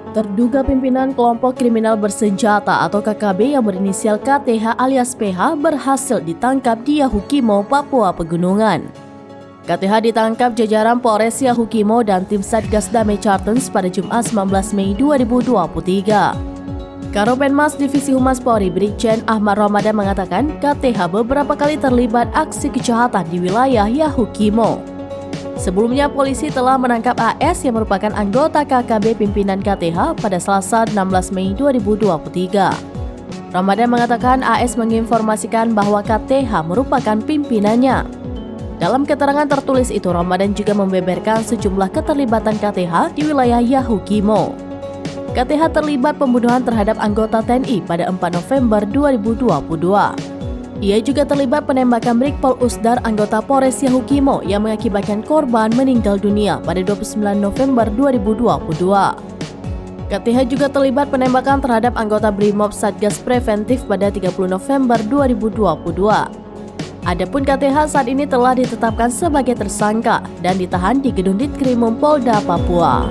Terduga pimpinan kelompok kriminal bersenjata atau KKB yang berinisial KTH alias PH berhasil ditangkap di Yahukimo, Papua Pegunungan. KTH ditangkap jajaran Polres Yahukimo dan tim Satgas Damai Chartens pada Jumat 19 Mei 2023. Karopenmas Divisi Humas Polri Brigjen Ahmad Ramadan mengatakan KTH beberapa kali terlibat aksi kejahatan di wilayah Yahukimo. Sebelumnya, polisi telah menangkap AS yang merupakan anggota KKB pimpinan KTH pada Selasa 16 Mei 2023. Ramadan mengatakan AS menginformasikan bahwa KTH merupakan pimpinannya. Dalam keterangan tertulis itu, Ramadan juga membeberkan sejumlah keterlibatan KTH di wilayah Yahukimo. KTH terlibat pembunuhan terhadap anggota TNI pada 4 November 2022. Ia juga terlibat penembakan Brigpol Usdar anggota Polres Yahukimo yang mengakibatkan korban meninggal dunia pada 29 November 2022. KTH juga terlibat penembakan terhadap anggota Brimob Satgas Preventif pada 30 November 2022. Adapun KTH saat ini telah ditetapkan sebagai tersangka dan ditahan di Gedung Ditkrimum Polda Papua.